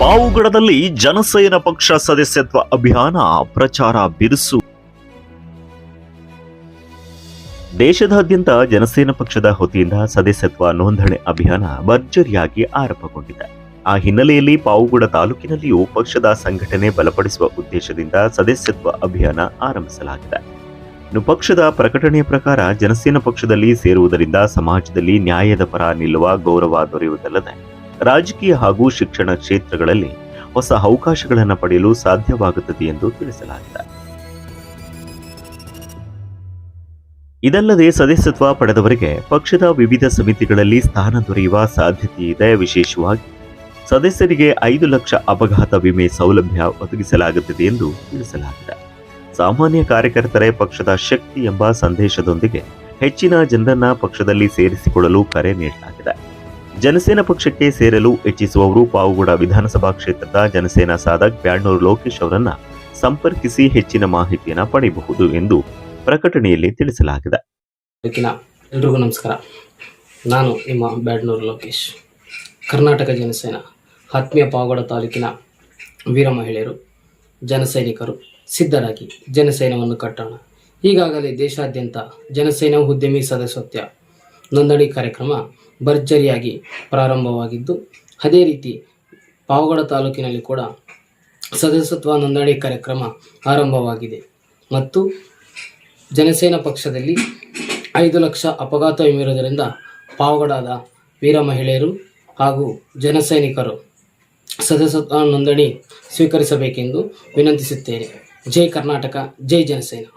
ಪಾವುಗಡದಲ್ಲಿ ಜನಸೇನಾ ಪಕ್ಷ ಸದಸ್ಯತ್ವ ಅಭಿಯಾನ ಪ್ರಚಾರ ಬಿರುಸು. ದೇಶದಾದ್ಯಂತ ಜನಸೇನಾ ಪಕ್ಷದ ವತಿಯಿಂದ ಸದಸ್ಯತ್ವ ನೋಂದಣಿ ಅಭಿಯಾನ ಭರ್ಜರಿಯಾಗಿ ಆರಂಭಗೊಂಡಿದೆ. ಆ ಹಿನ್ನೆಲೆಯಲ್ಲಿ ಪಾವುಗಡ ತಾಲೂಕಿನಲ್ಲಿಯೂ ಪಕ್ಷದ ಸಂಘಟನೆ ಬಲಪಡಿಸುವ ಉದ್ದೇಶದಿಂದ ಸದಸ್ಯತ್ವ ಅಭಿಯಾನ ಆರಂಭಿಸಲಾಗಿದೆ. ಇನ್ನು ಪಕ್ಷದ ಪ್ರಕಟಣೆಯ ಪ್ರಕಾರ ಜನಸೇನಾ ಪಕ್ಷದಲ್ಲಿ ಸೇರುವುದರಿಂದ ಸಮಾಜದಲ್ಲಿ ನ್ಯಾಯದ ಪರ ನಿಲ್ಲುವ ಗೌರವ ದೊರೆಯುವುದಲ್ಲದೆ ರಾಜಕೀಯ ಹಾಗೂ ಶಿಕ್ಷಣ ಕ್ಷೇತ್ರಗಳಲ್ಲಿ ಹೊಸ ಅವಕಾಶಗಳನ್ನು ಪಡೆಯಲು ಸಾಧ್ಯವಾಗುತ್ತದೆ ಎಂದು ತಿಳಿಸಲಾಗಿದೆ. ಇದಲ್ಲದೆ ಸದಸ್ಯತ್ವ ಪಡೆದವರಿಗೆ ಪಕ್ಷದ ವಿವಿಧ ಸಮಿತಿಗಳಲ್ಲಿ ಸ್ಥಾನ ದೊರೆಯುವ ಸಾಧ್ಯತೆ ಇದೆ. ವಿಶೇಷವಾಗಿ ಸದಸ್ಯರಿಗೆ 5 ಲಕ್ಷ ಅಪಘಾತ ವಿಮೆ ಸೌಲಭ್ಯ ಒದಗಿಸಲಾಗುತ್ತದೆ ಎಂದು ತಿಳಿಸಲಾಗಿದೆ. ಸಾಮಾನ್ಯ ಕಾರ್ಯಕರ್ತರೇ ಪಕ್ಷದ ಶಕ್ತಿ ಎಂಬ ಸಂದೇಶದೊಂದಿಗೆ ಹೆಚ್ಚಿನ ಜನರನ್ನ ಪಕ್ಷದಲ್ಲಿ ಸೇರಿಸಿಕೊಳ್ಳಲು ಕರೆ ನೀಡಲಾಗಿದೆ. ಜನಸೇನಾ ಪಕ್ಷಕ್ಕೆ ಸೇರಲು ಇಚ್ಛಿಸುವವರು ಪಾವುಗಡ ವಿಧಾನಸಭಾ ಕ್ಷೇತ್ರದ ಜನಸೇನಾ ಸಾಧಕ್ ಬ್ಯಾಡ್ನೂರು ಲೋಕೇಶ್ ಅವರನ್ನ ಸಂಪರ್ಕಿಸಿ ಹೆಚ್ಚಿನ ಮಾಹಿತಿಯನ್ನು ಪಡೆಯಬಹುದು ಎಂದು ಪ್ರಕಟಣೆಯಲ್ಲಿ ತಿಳಿಸಲಾಗಿದೆ. ಎಲ್ರಿಗೂ ನಮಸ್ಕಾರ. ನಾನು ನಿಮ್ಮ ಬ್ಯಾಡ್ನೂರು ಲೋಕೇಶ್. ಕರ್ನಾಟಕ ಜನಸೇನಾ ಆತ್ಮೀಯ ಪಾವಗಡ ತಾಲೂಕಿನ ವೀರ ಮಹಿಳೆಯರು, ಜನಸೈನಿಕರು ಸಿದ್ಧರಾಗಿ ಜನಸೇನವನ್ನು ಕಟ್ಟೋಣ. ಈಗಾಗಲೇ ದೇಶಾದ್ಯಂತ ಜನಸೇನಾ ಉದ್ಯಮಿ ಸದಸ್ಯತ್ವ ನೋಂದಣಿ ಕಾರ್ಯಕ್ರಮ ಭರ್ಜರಿಯಾಗಿ ಪ್ರಾರಂಭವಾಗಿದ್ದು, ಅದೇ ರೀತಿ ಪಾವಗಡ ತಾಲೂಕಿನಲ್ಲಿ ಕೂಡ ಸದಸ್ಯತ್ವ ನೋಂದಣಿ ಕಾರ್ಯಕ್ರಮ ಆರಂಭವಾಗಿದೆ ಮತ್ತು ಜನಸೇನಾ ಪಕ್ಷದಲ್ಲಿ 5 ಲಕ್ಷ ಅಪಘಾತ ವಿಮೆ ಇರುವುದರಿಂದ ಪಾವಗಡದ ವೀರ ಮಹಿಳೆಯರು ಹಾಗೂ ಜನಸೈನಿಕರು ಸದಸ್ಯತ್ವ ನೋಂದಣಿ ಸ್ವೀಕರಿಸಬೇಕೆಂದು ವಿನಂತಿಸುತ್ತೇನೆ. ಜೈ ಕರ್ನಾಟಕ, ಜೈ ಜನಸೇನಾ.